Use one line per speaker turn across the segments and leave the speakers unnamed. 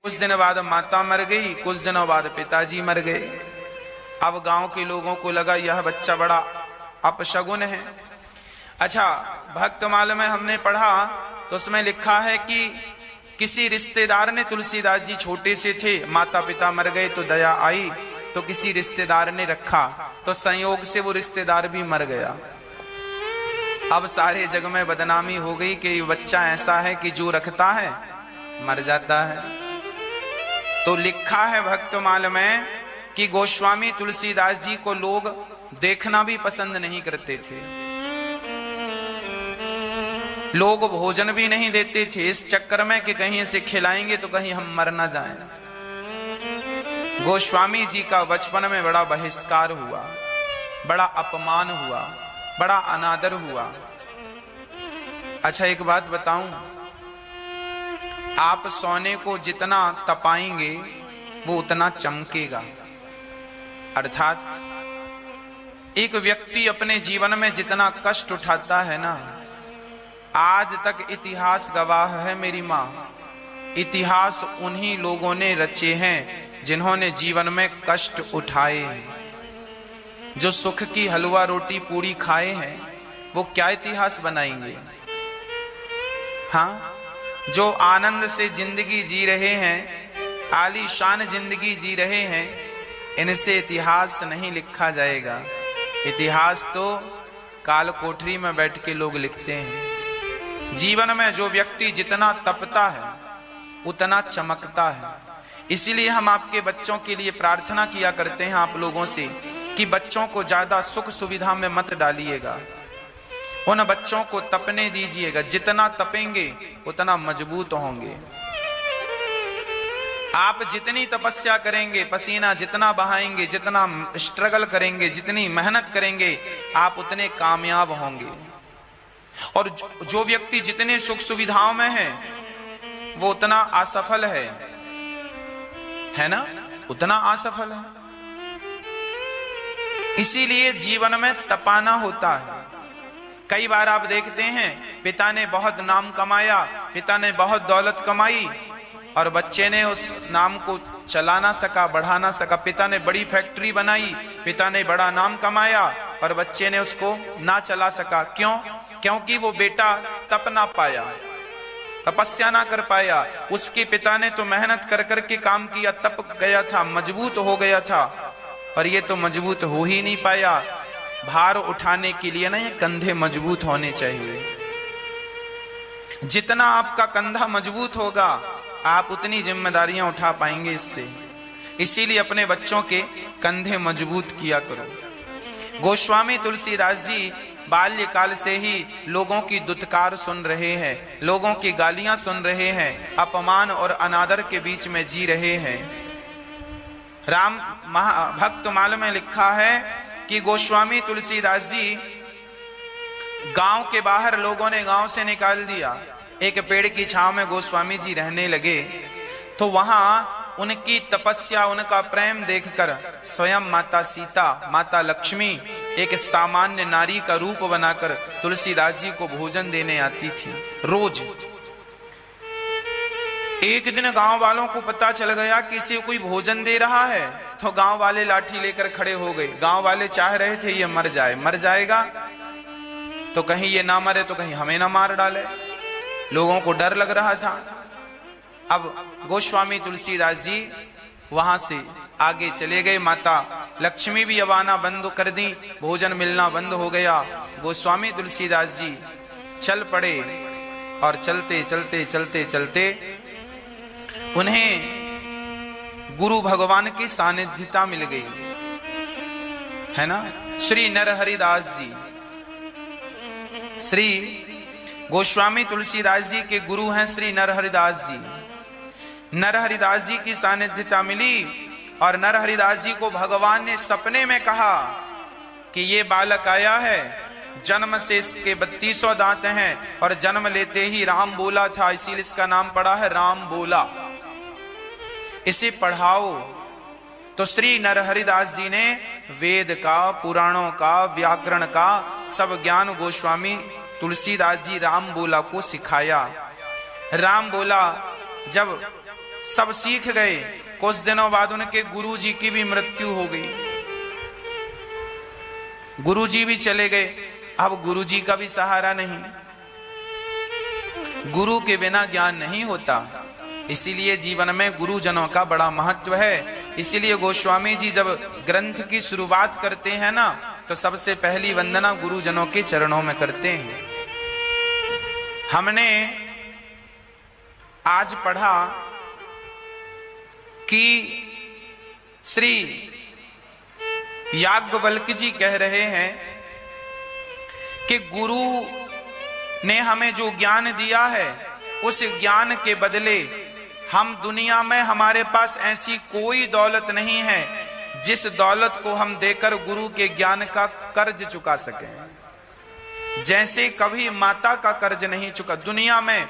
कुछ दिन बाद माता मर गई, कुछ दिनों बाद पिताजी मर गए। अब गांव के लोगों को लगा यह बच्चा बड़ा अपशगुन है। अच्छा, भक्तमाल में हमने पढ़ा तो उसमें लिखा है कि किसी रिश्तेदार ने, तुलसीदास जी छोटे से थे, माता पिता मर गए तो दया आई तो किसी रिश्तेदार ने रखा, तो संयोग से वो रिश्तेदार भी मर गया। अब सारे जग में बदनामी हो गई कि ये बच्चा ऐसा है कि जो रखता है मर जाता है। तो लिखा है भक्तमाल में कि गोस्वामी तुलसीदास जी को लोग देखना भी पसंद नहीं करते थे, लोग भोजन भी नहीं देते थे इस चक्कर में कि कहीं इसे खिलाएंगे तो कहीं हम मर ना जाएं। गोस्वामी जी का बचपन में बड़ा बहिष्कार हुआ, बड़ा अपमान हुआ, बड़ा अनादर हुआ। अच्छा, एक बात बताऊं, आप सोने को जितना तपाएंगे वो उतना चमकेगा। अर्थात एक व्यक्ति अपने जीवन में जितना कष्ट उठाता है ना, आज तक इतिहास गवाह है मेरी मां, इतिहास उन्हीं लोगों ने रचे हैं जिन्होंने जीवन में कष्ट उठाए हैं। जो सुख की हलवा रोटी पूरी खाए हैं वो क्या इतिहास बनाएंगे? हाँ, जो आनंद से जिंदगी जी रहे हैं, आलीशान जिंदगी जी रहे हैं, इनसे इतिहास नहीं लिखा जाएगा। इतिहास तो काल कोठरी में बैठ के लोग लिखते हैं। जीवन में जो व्यक्ति जितना तपता है उतना चमकता है। इसीलिए हम आपके बच्चों के लिए प्रार्थना किया करते हैं आप लोगों से कि बच्चों को ज्यादा सुख सुविधा में मत डालिएगा, उन बच्चों को तपने दीजिएगा। जितना तपेंगे उतना मजबूत होंगे। आप जितनी तपस्या करेंगे, पसीना जितना बहाएंगे, जितना स्ट्रगल करेंगे, जितनी मेहनत करेंगे, आप उतने कामयाब होंगे। और जो व्यक्ति जितने सुख सुविधाओं में है वो उतना असफल है ना, उतना असफल है। इसीलिए जीवन में तपाना होता है। कई बार आप देखते हैं पिता ने बहुत नाम कमाया, पिता ने बहुत दौलत कमाई और बच्चे ने उस नाम को चला ना सका, बढ़ा ना सका। पिता ने बड़ी फैक्ट्री बनाई, पिता ने बड़ा नाम कमाया और बच्चे ने उसको ना चला सका। क्यों? क्योंकि वो बेटा तप ना पाया, तपस्या ना कर पाया। उसके पिता ने तो मेहनत कर करके काम किया, तप गया था, मजबूत हो गया था, और ये तो मजबूत हो ही नहीं पाया। भार उठाने के लिए ना ये कंधे मजबूत होने चाहिए। जितना आपका कंधा मजबूत होगा आप उतनी जिम्मेदारियां उठा पाएंगे इससे। इसीलिए अपने बच्चों के कंधे मजबूत किया करो। गोस्वामी तुलसीदास जी बाल्यकाल से ही लोगों की दुत्कार सुन रहे हैं, लोगों की गालियां सुन रहे हैं, अपमान और अनादर के बीच में जी रहे हैं। राम भक्तमाल में लिखा है कि गोस्वामी तुलसीदास जी गांव के बाहर लोगों ने गांव से निकाल दिया। एक पेड़ की छांव में गोस्वामी जी रहने लगे तो वहां उनकी तपस्या, उनका प्रेम देखकर स्वयं माता सीता, माता लक्ष्मी एक सामान्य नारी का रूप बनाकर तुलसीदास जी को भोजन देने आती थी रोज। एक दिन गांव वालों को पता चल गया कि इसे कोई भोजन दे रहा है, तो गांव वाले लाठी लेकर खड़े हो गए। गांव वाले चाह रहे थे ये मर जाए, मर जाएगा तो कहीं ये ना मरे तो कहीं हमें ना मार डाले। लोगों को डर लग रहा था। अब गोस्वामी तुलसीदास जी वहां से आगे चले गए। माता लक्ष्मी भी अब आना बंद कर दी, भोजन मिलना बंद हो गया। गोस्वामी तुलसीदास जी चल पड़े और चलते चलते चलते चलते उन्हें गुरु भगवान की सानिध्यता मिल गई, है ना। श्री नरहरिदास जी, श्री गोस्वामी तुलसीदास जी के गुरु हैं श्री नरहरिदास जी। नरहरिदास जी की सानिध्यता मिली और नरहरिदास जी को भगवान ने सपने में कहा कि ये बालक आया है, जन्म से इसके 32 दांत हैं और जन्म लेते ही राम बोला था, इसीलिए इसका नाम पड़ा है राम बोला। इसे पढ़ाओ। तो श्री नरहरिदास जी ने वेद का, पुराणों का, व्याकरण का सब ज्ञान गोस्वामी तुलसीदास जी राम बोला को सिखाया। राम बोला जब सब सीख गए। कुछ दिनों बाद उनके गुरुजी की भी मृत्यु हो गई, गुरुजी भी चले गए। अब गुरुजी का भी सहारा नहीं, गुरु के बिना ज्ञान नहीं होता। इसीलिए जीवन में गुरुजनों का बड़ा महत्व है। इसीलिए गोस्वामी जी जब ग्रंथ की शुरुआत करते हैं ना, तो सबसे पहली वंदना गुरुजनों के चरणों में करते हैं। हमने आज पढ़ा कि श्री याज्ञवल्क्य जी कह रहे हैं कि गुरु ने हमें जो ज्ञान दिया है, उस ज्ञान के बदले हम दुनिया में हमारे पास ऐसी कोई दौलत नहीं है जिस दौलत को हम देकर गुरु के ज्ञान का कर्ज चुका सकें। जैसे कभी माता का कर्ज नहीं चुका। दुनिया में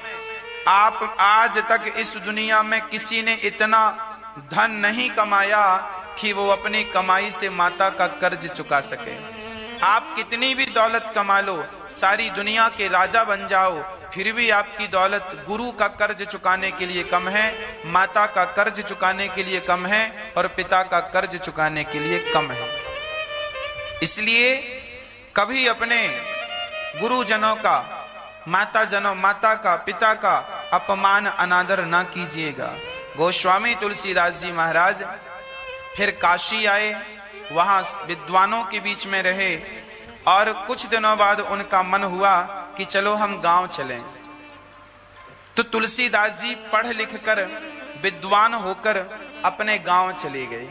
आप आज तक इस दुनिया में किसी ने इतना धन नहीं कमाया कि वो अपनी कमाई से माता का कर्ज चुका सके। आप कितनी भी दौलत कमा लो, सारी दुनिया के राजा बन जाओ, फिर भी आपकी दौलत गुरु का कर्ज चुकाने के लिए कम है, माता का कर्ज चुकाने के लिए कम है, और पिता का कर्ज चुकाने के लिए कम है। इसलिए कभी अपने गुरुजनों का, माता का, पिता का अपमान अनादर ना कीजिएगा। गोस्वामी तुलसीदास जी महाराज फिर काशी आए, वहां विद्वानों के बीच में रहे, और कुछ दिनों बाद उनका मन हुआ कि चलो हम गांव चलें। तो तुलसीदास जी पढ़ लिख कर विद्वान होकर अपने गांव चले गए।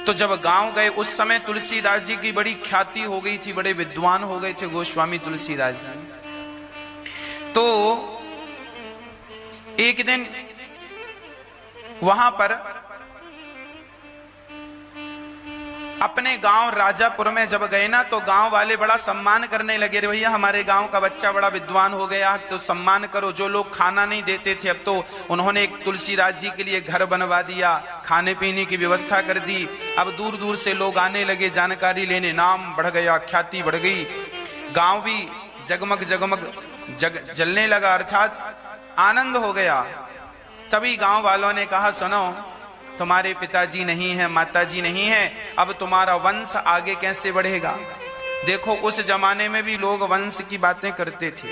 तो जब गांव गए, उस समय तुलसीदास जी की बड़ी ख्याति हो गई थी, बड़े विद्वान हो गए थे गोस्वामी तुलसीदास जी। तो एक दिन वहां पर अपने गांव राजापुर में जब गए ना, तो गांव वाले बड़ा सम्मान करने लगे। रे भैया, हमारे गांव का बच्चा बड़ा विद्वान हो गया, तो सम्मान करो। जो लोग खाना नहीं देते थे, अब तो उन्होंने एक तुलसीदास जी के लिए घर बनवा दिया, खाने पीने की व्यवस्था कर दी। अब दूर दूर से लोग आने लगे जानकारी लेने, नाम बढ़ गया, ख्याति बढ़ गई, गांव भी जगमग जगमग जलने लगा, अर्थात आनंद हो गया। तभी गांव वालों ने कहा, सुनो, तुम्हारे पिताजी नहीं है, माताजी नहीं है, अब तुम्हारा वंश आगे कैसे बढ़ेगा। देखो, उस जमाने में भी लोग वंश की बातें करते थे।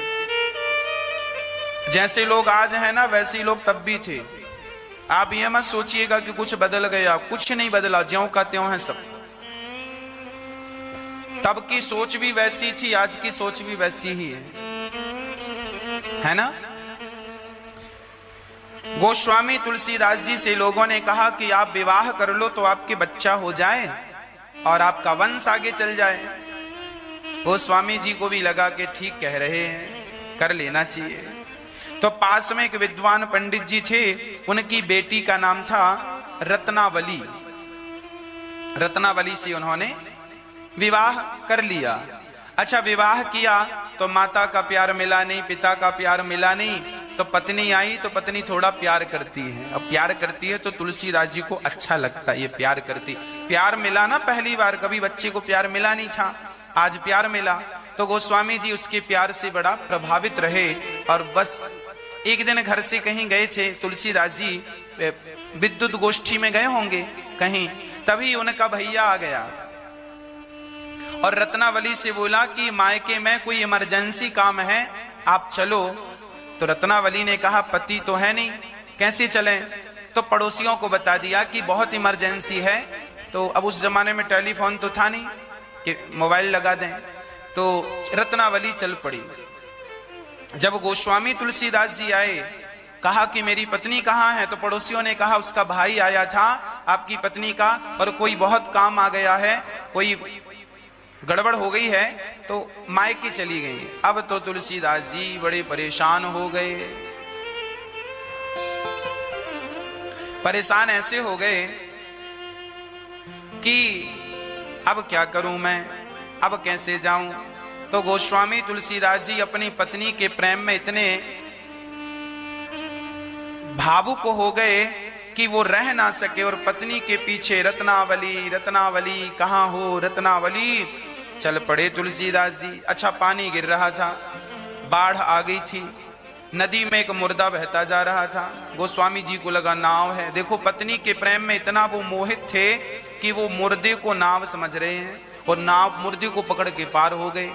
जैसे लोग आज हैं ना, वैसे ही लोग तब भी थे। आप ये मत सोचिएगा कि कुछ बदल गया, कुछ नहीं बदला, ज्यों का त्यों है सब। तब की सोच भी वैसी थी, आज की सोच भी वैसी ही है ना। गोस्वामी तुलसीदास जी से लोगों ने कहा कि आप विवाह कर लो तो आपके बच्चा हो जाए और आपका वंश आगे चल जाए। गोस्वामी जी को भी लगा कि ठीक कह रहे हैं, कर लेना चाहिए। तो पास में एक विद्वान पंडित जी थे, उनकी बेटी का नाम था रत्नावली। रत्नावली से उन्होंने विवाह कर लिया। अच्छा, विवाह किया तो माता का प्यार मिला नहीं, पिता का प्यार मिला नहीं, तो पत्नी आई, तो पत्नी थोड़ा प्यार करती है। अब प्यार करती है तो तुलसीदास जी को अच्छा लगता है, ये प्यार करती। प्यार मिला ना पहली बार, कभी बच्चे को प्यार मिला नहीं था, आज प्यार मिला। तो गोस्वामी जी उसके प्यार से बड़ा प्रभावित रहे। और बस एक दिन घर से कहीं गए थे तुलसीदास जी, विद्युत गोष्ठी में गए होंगे कहीं, तभी उनका भैया आ गया और रत्नावली से बोला कि मायके में कोई इमरजेंसी काम है, आप चलो। तो रत्नावली ने कहा, पति तो है नहीं, कैसे चलें। तो पड़ोसियों को बता दिया कि बहुत इमरजेंसी है। तो अब उस जमाने में टेलीफोन तो था नहीं कि मोबाइल लगा दें, तो रत्नावली चल पड़ी। जब गोस्वामी तुलसीदास जी आए, कहा कि मेरी पत्नी कहाँ है, तो पड़ोसियों ने कहा उसका भाई आया था आपकी पत्नी का, और कोई बहुत काम आ गया है, कोई गड़बड़ हो गई है, तो मायके चली गई। अब तो तुलसीदास जी बड़े परेशान हो गए। परेशान ऐसे हो गए कि अब क्या करूं मैं, अब कैसे जाऊं। तो गोस्वामी तुलसीदास जी अपनी पत्नी के प्रेम में इतने भावुक हो गए कि वो रह ना सके, और पत्नी के पीछे रत्नावली रत्नावली कहाँ हो, रत्नावली चल पड़े तुलसीदास जी। अच्छा, पानी गिर रहा था, बाढ़ आ गई थी, नदी में एक मुर्दा बहता जा रहा था। गोस्वामी जी को लगा नाव है। देखो पत्नी के प्रेम में इतना वो मोहित थे कि वो मुर्दे को नाव समझ रहे हैं और नाव मुर्दे को पकड़ के पार हो गए।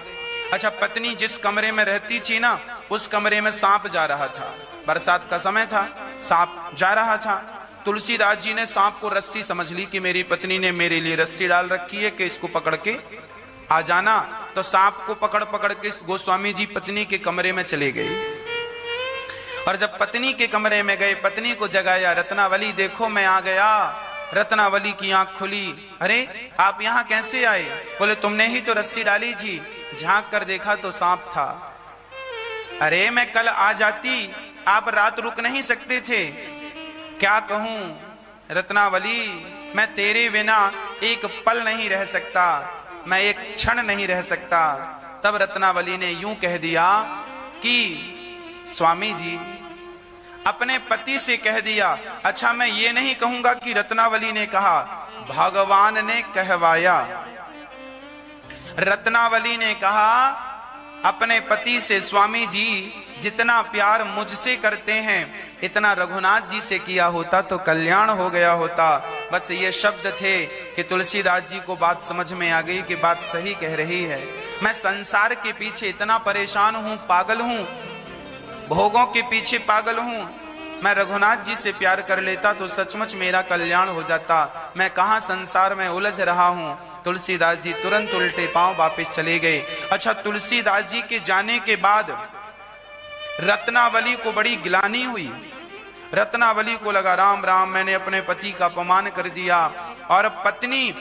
अच्छा, पत्नी जिस कमरे में रहती थी ना, उस कमरे में सांप जा रहा था। बरसात का समय था, सांप जा रहा था। तुलसीदास जी ने सांप को रस्सी समझ ली कि मेरी पत्नी ने मेरे लिए रस्सी डाल रखी है कि इसको पकड़ के आ जाना। तो सांप को पकड़ पकड़ के गोस्वामी जी पत्नी के कमरे में चले गए। और जब पत्नी के कमरे में गए, पत्नी को जगाया, रत्नावली देखो मैं आ गया। रत्नावली की आंख खुली, अरे आप यहाँ कैसे आए? बोले तुमने ही तो रस्सी डाली थी। झांक कर देखा तो सांप था। अरे मैं कल आ जाती, आप रात रुक नहीं सकते थे। क्या कहूं रत्नावली, मैं तेरे बिना एक पल नहीं रह सकता, मैं एक क्षण नहीं रह सकता। तब रत्नावली ने यूं कह दिया कि स्वामी जी, अपने पति से कह दिया। अच्छा, मैं ये नहीं कहूंगा कि रत्नावली ने कहा, भगवान ने कहवाया। रत्नावली ने कहा अपने पति से, स्वामी जी जितना प्यार मुझसे करते हैं इतना रघुनाथ जी से किया होता तो कल्याण हो गया होता। बस ये शब्द थे कि तुलसीदास जी को बात समझ में आ गई कि बात सही कह रही है। मैं संसार के पीछे इतना परेशान हूं, पागल हूं, भोगों के पीछे पागल हूं। मैं रघुनाथ जी से प्यार कर लेता तो सचमुच मेरा कल्याण हो जाता। मैं कहां संसार में उलझ रहा हूं। तुलसीदास जी तुरंत उल्टे पांव वापस चले गए। अच्छा, तुलसीदास जी के जाने के बाद रत्नावली को बड़ी ग्लानि हुई। रत्नावली को लगा राम राम, मैंने अपने पति का अपमान कर दिया। और पत्नी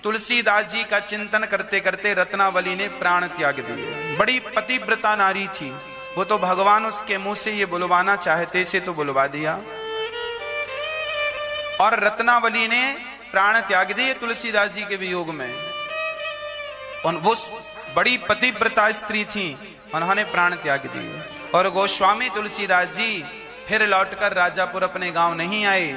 तुलसीदास जी का चिंतन करते करते रत्नावली ने प्राण त्याग दिए। बड़ी पतिव्रता नारी थी वो, तो भगवान उसके मुंह से ये बुलवाना चाहते से तो बुलवा दिया। और रत्नावली ने प्राण त्याग दिए तुलसीदास जी के वियोग में। और वो बड़ी पतिव्रता स्त्री थी, उन्होंने प्राण त्याग दिए। और गोस्वामी तुलसीदास जी फिर लौटकर राजापुर अपने गांव नहीं आए।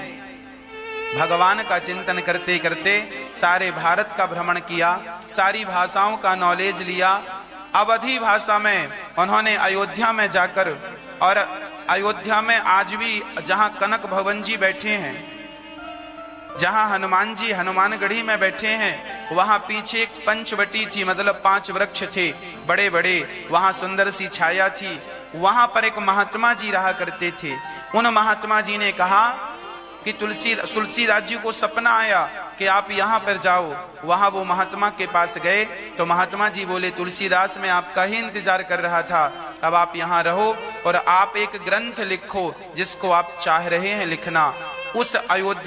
भगवान का चिंतन करते करते सारे भारत का भ्रमण किया, सारी भाषाओं का नॉलेज लिया। अवधी भाषा में उन्होंने अयोध्या में जाकर, और अयोध्या में आज भी जहां कनक भवन जी बैठे हैं, जहां हनुमान जी हनुमानगढ़ी में बैठे हैं, वहां पीछे एक पंचवटी थी, मतलब 5 वृक्ष थे बड़े बड़े। वहां सुंदर सी छाया थी। वहां पर एक महात्मा जी रहा करते थे। उन महात्मा जी ने कहा कि तुलसीदास जी को सपना आया कि आप यहाँ पर जाओ। वहां वो महात्मा के पास गए तो महात्मा जी बोले, तुलसीदास मैं आपका ही इंतजार कर रहा था, अब आप यहाँ रहो और आप एक ग्रंथ लिखो जिसको आप चाह रहे हैं लिखना। उस अयोध्या